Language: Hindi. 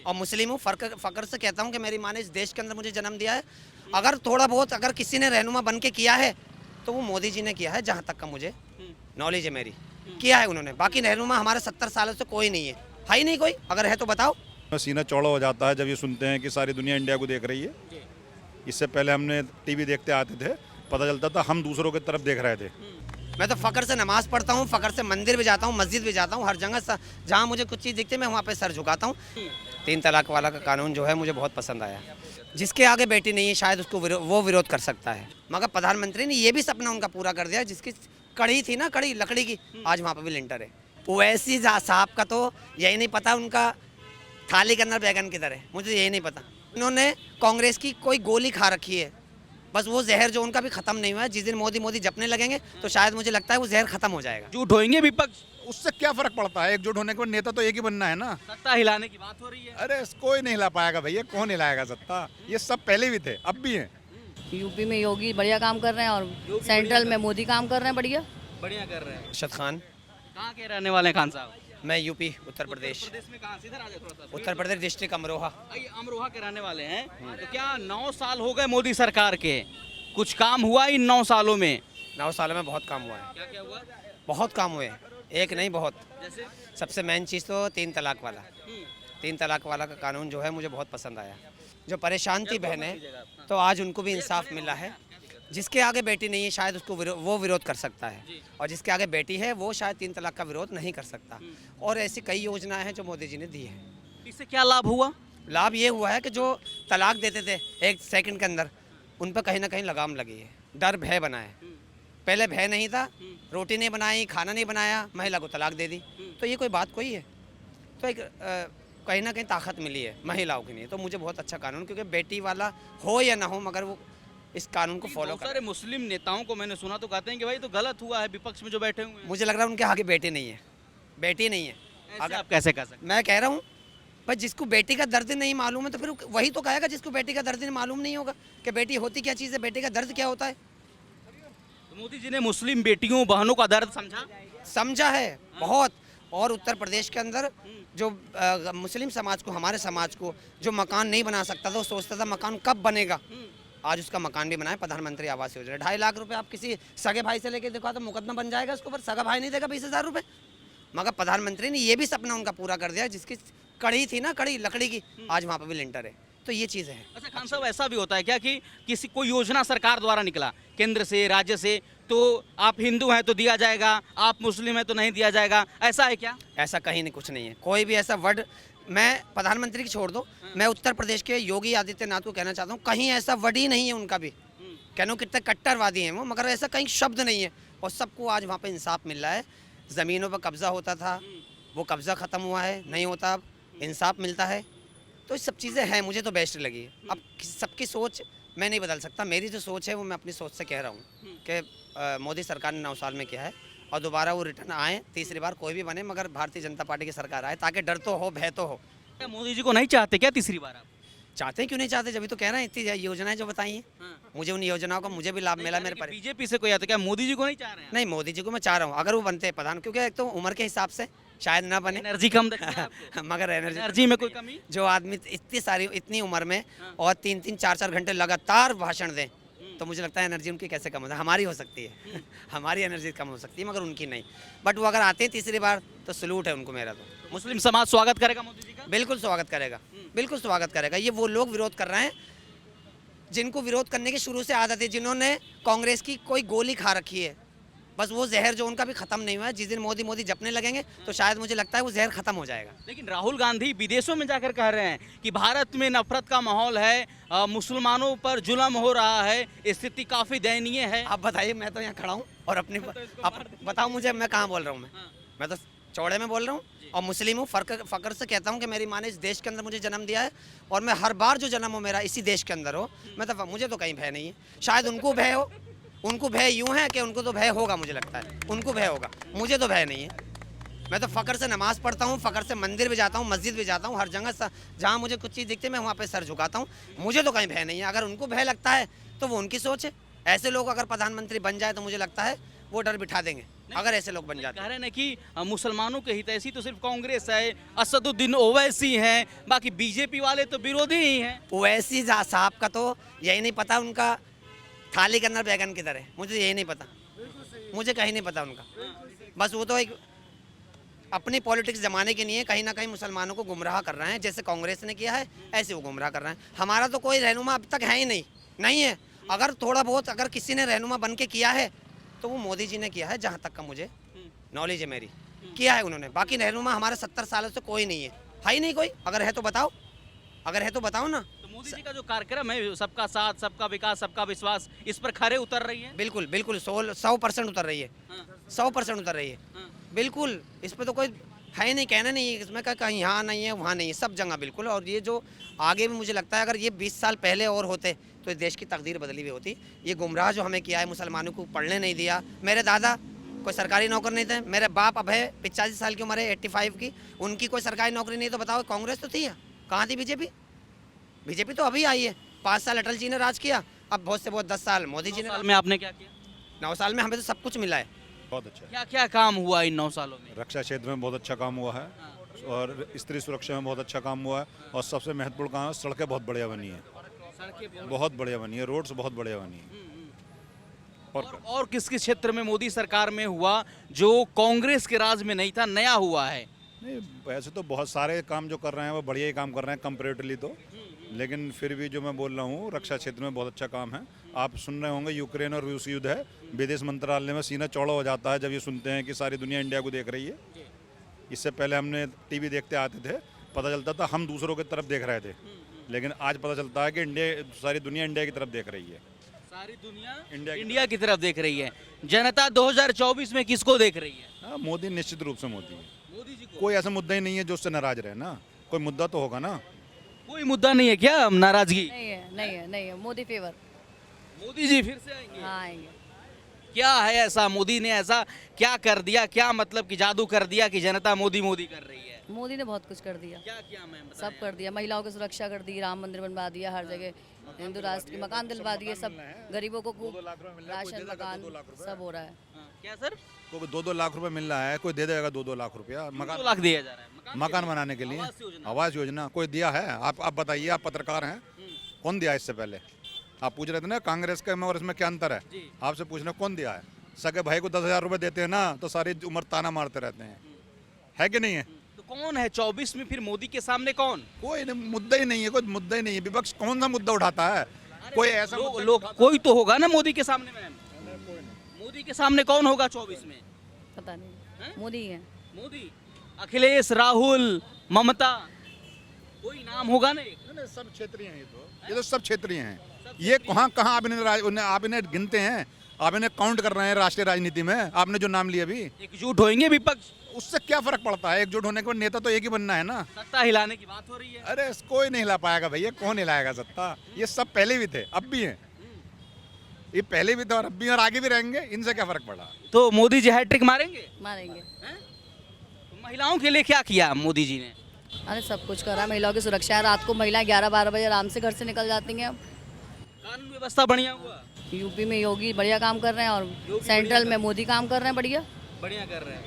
और मुस्लिम हूँ, फ़ख्र से कहता हूँ कि मेरी माँ ने इस देश के अंदर मुझे जन्म दिया है। अगर थोड़ा बहुत अगर किसी ने रहनुमा बन के किया है तो वो मोदी जी ने किया है, जहाँ तक का मुझे नॉलेज है मेरी, किया है उन्होंने। बाकी रहनुमा हमारे 70 सालों से कोई नहीं है ही नहीं कोई, अगर है तो बताओ। सीना चौड़ा हो जाता है जब ये सुनते हैं कि सारी दुनिया इंडिया को देख रही है। इससे पहले हमने टीवी देखते आते थे, पता चलता था हम दूसरों की तरफ देख रहे थे। मैं तो फ़ख्र से नमाज़ पढ़ता हूँ, फ़ख्र से मंदिर भी जाता हूँ, मस्जिद भी जाता हूँ, हर जगह जहाँ मुझे कुछ चीज़ दिखती है मैं वहाँ पे सर झुकाता हूँ। 3 तलाक वाला का कानून जो है मुझे बहुत पसंद आया। जिसके आगे बेटी नहीं है शायद उसको वो विरोध कर सकता है, मगर प्रधानमंत्री ने ये भी सपना उनका पूरा कर दिया। जिसकी कड़ी थी ना, कड़ी लकड़ी की, आज वहाँ पर भी लिंटर है। ओवैसी साहब का तो यही नहीं पता उनका थाली के अंदर बैगन किधर है, मुझे यही नहीं पता। इन्होंने कांग्रेस की कोई गोली खा रखी है, बस वो जहर जो उनका भी खत्म नहीं हुआ है। जिस दिन मोदी मोदी जपने लगेंगे तो शायद मुझे लगता है वो जहर खत्म हो जाएगा। झूठ होएंगे विपक्ष, उससे क्या फर्क पड़ता है? एकजुट होने के बाद नेता तो एक ही बनना है ना। सत्ता हिलाने की बात हो रही है। अरे कोई नहीं हिला पाएगा भैया, कौन हिलाएगा सत्ता? ये सब पहले भी थे, अब भी हैं। यूपी में योगी बढ़िया काम कर रहे हैं और सेंट्रल में मोदी काम कर रहे हैं बढ़िया। बढ़िया कर रहे हैं। अरशद खान, कहाँ के रहने वाले हैं खान साहब? मैं यूपी उत्तर प्रदेश प्रदेश में कहाँ से? इधर आ जाए थोड़ा सा। उत्तर प्रदेश डिस्ट्रिक्ट अमरोहा। आइए, अमरोहा के रहने वाले हैं। तो क्या 9 साल हो गए मोदी सरकार के, कुछ काम हुआ इन 9 सालों में? 9 सालों में बहुत काम हुआ है, क्या क्या हुआ? बहुत काम हुए हैं, एक नहीं बहुत। जैसे सबसे मेन चीज़ तो 3 तलाक वाला, 3 तलाक वाला का कानून जो है मुझे बहुत पसंद आया। जो परेशान थी बहनें, तो आज उनको भी इंसाफ मिला है। जिसके आगे बेटी नहीं है शायद उसको वो विरोध कर सकता है, और जिसके आगे बेटी है वो शायद 3 तलाक का विरोध नहीं कर सकता। और ऐसी कई योजनाएं हैं जो मोदी जी ने दी है। इससे क्या लाभ हुआ? लाभ ये हुआ है कि जो तलाक देते थे 1 सेकंड के अंदर, उन पर कहीं ना कहीं लगाम लगी है, डर भय बना है। पहले भय नहीं था, रोटी नहीं बनाई, खाना नहीं बनाया, महिला को तलाक दे दी, तो ये कोई बात कोई है? तो एक कहीं ना कहीं ताकत मिली है महिलाओं के लिए। तो मुझे बहुत अच्छा कानून, क्योंकि बेटी वाला हो या ना हो मगर वो इस कानून को फॉलो बहुत कर। सारे मुस्लिम नेताओं को मैंने सुना तो कहते हैं कि भाई तो गलत हुआ है, विपक्ष में जो बैठे हुए हैं। मुझे लग रहा है उनके आगे बेटी नहीं है, बेटी नहीं है। ऐसे आप कैसे कह सकते हैं? मैं कह रहा हूँ पर जिसको बेटी का दर्द नहीं मालूम है तो फिर वही तो कहेगा जिसको बेटी का दर्द मालूम नहीं होगा कि बेटी होती क्या चीज़ है, बेटी का दर्द क्या होता है। तो मोदी जी ने मुस्लिम बेटियों बहनों का दर्द समझा है बहुत। और उत्तर प्रदेश के अंदर जो मुस्लिम समाज को, हमारे समाज को जो मकान नहीं बना सकता था, वो सोचता था मकान कब बनेगा, आज उसका मकान भी बनाए। प्रधानमंत्री आवास योजना 2.5 लाख रुपए आप किसी सगे भाई से लेके देखो तो मुकदमा बन जाएगा उसको, पर सगा भाई नहीं देगा 20,000 रुपये। मगर प्रधानमंत्री ने ये भी सपना उनका पूरा कर दिया। जिसकी कड़ी थी ना, कड़ी लकड़ी की, आज वहाँ पर भी लिंटर है। तो ये चीज़ है। अच्छा खान साहब, ऐसा भी होता है क्या कि किसी कोई योजना सरकार द्वारा निकला, केंद्र से, राज्य से, तो आप हिंदू हैं तो दिया जाएगा, आप मुस्लिम हैं तो नहीं दिया जाएगा, ऐसा है क्या? ऐसा कहीं नहीं, कुछ नहीं है, कोई भी ऐसा वर्ड। मैं प्रधानमंत्री की छोड़ दो, मैं उत्तर प्रदेश के योगी आदित्यनाथ को कहना चाहता हूँ, कहीं ऐसा वर्ड ही नहीं है उनका भी। कहना कितने कट्टरवादी हैं वो, मगर ऐसा कहीं शब्द नहीं है। और सबको आज वहाँ पे इंसाफ मिल रहा है। ज़मीनों पर कब्जा होता था, वो कब्जा ख़त्म हुआ है, नहीं होता, अब इंसाफ मिलता है। तो ये सब चीज़ें हैं, मुझे तो बेस्ट लगी। अब सबकी सोच मैं नहीं बदल सकता, मेरी जो सोच है वो मैं अपनी सोच से कह रहा हूँ कि मोदी सरकार ने 9 साल में किया है, और दोबारा वो रिटर्न आए, तीसरी बार कोई भी बने, मगर भारतीय जनता पार्टी की सरकार आए, ताकि डर तो हो, भय तो हो। क्या मोदी जी को नहीं चाहते क्या तीसरी बार आप? चाहते हैं, क्यों नहीं चाहते, जब भी तो कह रहे हैं। इतनी योजनाएं जो बताई हैं, मुझे उन योजनाओं का मुझे भी लाभ मिला। मेरे पर बीजेपी से कोई आता, क्या मोदी जी को नहीं चाह रहे हैं? नहीं, मोदी जी को मैं चाह रहा हूँ, अगर वो बनते हैं प्रधान, क्योंकि एक तो उम्र के हिसाब से शायद ना बने, एनर्जी कम लगती है आपको? मगर एनर्जी में कोई कमी? जो आदमी इतनी उम्र में और 3-3, 4-4 घंटे लगातार भाषण दें, तो मुझे लगता है एनर्जी उनकी कैसे कम होता है। हमारी हो सकती है हमारी एनर्जी कम हो सकती है, मगर उनकी नहीं। बट वो अगर आते हैं तीसरी बार तो सलूट है उनको मेरा। तो मुस्लिम समाज स्वागत करेगा मोदी जी का? बिल्कुल स्वागत करेगा, बिल्कुल स्वागत करेगा। ये वो लोग विरोध कर रहे हैं जिनको विरोध करने की शुरू से आदत है, जिन्होंने कांग्रेस की कोई गोली खा रखी है, बस वो जहर जो उनका भी खत्म नहीं हुआ है। जिस दिन मोदी मोदी जपने लगेंगे तो शायद मुझे लगता है वो जहर खत्म हो जाएगा। लेकिन राहुल गांधी विदेशों में जाकर कह रहे हैं कि भारत में नफरत का माहौल है, मुसलमानों पर जुल्म हो रहा है, स्थिति काफी दयनीय है। आप बताइए, मैं तो यहाँ खड़ा हूँ और अपने बताओ मुझे, मैं कहाँ बोल रहा हूँ? मैं तो चौड़े में बोल रहा हूँ, और मुस्लिम हूँ, फ़ख्र से कहता हूँ कि मेरी माँ ने इस देश के अंदर मुझे जन्म दिया है, और मैं हर बार जो जन्म हो मेरा इसी देश के अंदर हो। मैं तो, मुझे तो कहीं भय नहीं है। शायद उनको भय हो, उनको भय यूँ है कि उनको तो भय होगा, मुझे लगता है उनको भय होगा, मुझे तो भय नहीं है। मैं तो फ़ख्र से नमाज़ पढ़ता हूँ, फ़ख्र से मंदिर भी जाता हूँ, मस्जिद भी जाता हूँ, हर जगह जहाँ मुझे कुछ चीज़ दिखती है मैं वहाँ पे सर झुकाता हूँ। मुझे तो कहीं भय नहीं है। अगर उनको भय लगता है तो वो उनकी सोच है। ऐसे लोग अगर प्रधानमंत्री बन जाए तो मुझे लगता है वो डर बिठा देंगे। अगर ऐसे लोग बन जाते कह रहे हैं ना कि मुसलमानों के हितैषी तो सिर्फ कांग्रेस है, असदुद्दीन ओवैसी हैं, बाकी बीजेपी वाले तो विरोधी ही हैं। ओवैसी साहब का तो यही नहीं पता उनका थाली के अंदर बैगन किधर है, मुझे यही नहीं पता, मुझे कहीं नहीं पता उनका। बस वो तो एक अपनी पॉलिटिक्स जमाने के लिए कहीं ना कहीं मुसलमानों को गुमराह कर रहे हैं, जैसे कांग्रेस ने किया है ऐसे वो गुमराह कर रहे हैं। हमारा तो कोई रहनुमा अब तक है ही नहीं है। अगर थोड़ा बहुत अगर किसी ने रहनुमा बन के किया है तो वो मोदी जी ने किया है, जहाँ तक का मुझे नॉलेज है मेरी, किया है उन्होंने। बाकी रहनुमा हमारे 70 सालों से कोई नहीं है ही नहीं कोई। अगर है तो बताओ, अगर है तो बताओ ना। तो मोदी जी का जो कार्यक्रम है सबका साथ, सबका विकास, सबका विश्वास, इस पर खरे उतर रही है। बिल्कुल बिल्कुल 100% उतर रही है, 100% उतर रही है बिल्कुल। इस पर तो कोई है ही नहीं, कहना नहीं है इसमें, कहीं यहाँ नहीं है वहाँ नहीं है, सब जगह बिल्कुल। और ये जो आगे भी मुझे लगता है अगर ये 20 साल पहले और होते तो इस देश की तकदीर बदली हुई होती। ये गुमराह जो हमें किया है, मुसलमानों को पढ़ने नहीं दिया। मेरे दादा कोई सरकारी नौकर नहीं थे, मेरे बाप अब है 85 साल की उम्र है, 85 की, उनकी कोई सरकारी नौकरी नहीं। तो बताओ कांग्रेस तो थी, कहाँ थी बीजेपी तो अभी आई है। 5 साल अटल जी ने राज किया, अब बहुत से बहुत 10 साल मोदी जी ने। 9 साल में आपने क्या किया? 9 साल में हमें तो सब कुछ मिला है। बहुत अच्छा है। क्या क्या काम हुआ इन 9 सालों में? रक्षा क्षेत्र में बहुत अच्छा काम हुआ है और स्त्री सुरक्षा में बहुत अच्छा काम हुआ है और सबसे महत्वपूर्ण काम है, सड़कें बहुत बढ़िया बनी है, बहुत बढ़िया बनी है, रोड्स बहुत बढ़िया बनी है। और किस किस क्षेत्र में मोदी सरकार में हुआ जो कांग्रेस के राज में नहीं था, नया हुआ है? नहीं, वैसे तो बहुत सारे काम जो कर रहे हैं वो बढ़िया ही काम कर रहे हैं कंपेरेटिवली तो, लेकिन फिर भी जो मैं बोल रहा हूँ रक्षा क्षेत्र में बहुत अच्छा काम है। आप सुन रहे होंगे यूक्रेन और रूस युद्ध है, विदेश मंत्रालय में सीना चौड़ा हो जाता है जब ये सुनते हैं कि सारी दुनिया इंडिया को देख रही है। इससे पहले हमने टीवी देखते आते थे, पता चलता था हम दूसरों की तरफ देख रहे थे, लेकिन आज पता चलता है कि सारी दुनिया इंडिया की तरफ देख रही है। सारी दुनिया इंडिया की तरफ देख रही है। जनता 2024 में किसको देख रही है? हाँ, मोदी निश्चित रूप से मोदी है। मोदी जी को। कोई ऐसा मुद्दा ही नहीं है जो उससे नाराज रहे ना, कोई मुद्दा तो होगा ना। कोई मुद्दा नहीं है क्या नाराजगी? नहीं है मोदी फेवर। मोदी जी फिर से आएंगे? हाँ आएंगे। क्या है ऐसा, मोदी ने ऐसा क्या कर दिया, क्या मतलब कि जादू कर दिया कि जनता मोदी मोदी कर रही है? मोदी ने बहुत कुछ कर दिया, क्या क्या मैम बताएं? सब कर दिया। महिलाओं की सुरक्षा कर दी, राम मंदिर बनवा दिया, हर जगह हिंदू राष्ट्र के मकान दिलवा दिए, सब गरीबों को राशन मकान सब हो रहा है। हाँ, क्या सर? कोई 2-2 लाख रुपए मिल रहा है, कोई दे देगा 2-2 लाख रुपया 2 लाख दिया जा रहा है मकान बनाने के लिए। आवास योजना कोई दिया है? आप बताइए, आप पत्रकार हैं, कौन दिया इससे पहले? आप पूछ रहे थे ना कांग्रेस के में और इसमें क्या अंतर है, आपसे पूछना कौन दिया है? सगे भाई को 10,000 रुपए देते हैं ना तो सारी उम्र ताना मारते रहते हैं, है कि नहीं है? तो कौन है 24 में फिर मोदी के सामने? कौन? कोई मुद्दा ही नहीं है, कोई मुद्दा ही नहीं है। विपक्ष कौन सा मुद्दा उठाता है? कोई ऐसा लोग कोई तो होगा ना मोदी के सामने मैम। मोदी के सामने कौन होगा 24 में? पता नहीं, मोदी है। मोदी, अखिलेश, राहुल, ममता, कोई नाम होगा ना? सब क्षेत्रीय हैं, ये तो सब क्षेत्रीय हैं। ये कहाँ कहाँ आप इन्हें गिनते हैं, आप इन्हें काउंट कर रहे हैं राष्ट्रीय राजनीति में? आपने जो नाम लिया अभी, एकजुट होंगे विपक्ष? उससे क्या फर्क पड़ता है? एकजुट होने के बाद नेता तो एक ही बनना है ना। सत्ता हिलाने की बात हो रही है। अरे कोई नहीं हिला पाएगा भैया, कौन हिलाएगा सत्ता? ये सब पहले भी थे, अब भी हैं। ये पहले भी थे और अब भी और आगे भी रहेंगे, इनसे क्या फर्क पड़ा? तो मोदी जी हैट्रिक मारेंगे? मारेंगे। तो महिलाओं के लिए क्या किया मोदी जी ने? अरे सब कुछ करा, महिलाओं की सुरक्षा है। रात को महिलाएं 11-12 बजे आराम से घर से निकल जाती हैं। कानून व्यवस्था बढ़िया हुआ? यूपी में योगी बढ़िया काम कर रहे हैं और सेंट्रल में मोदी काम कर रहे हैं बढ़िया। बढ़िया कर रहे हैं।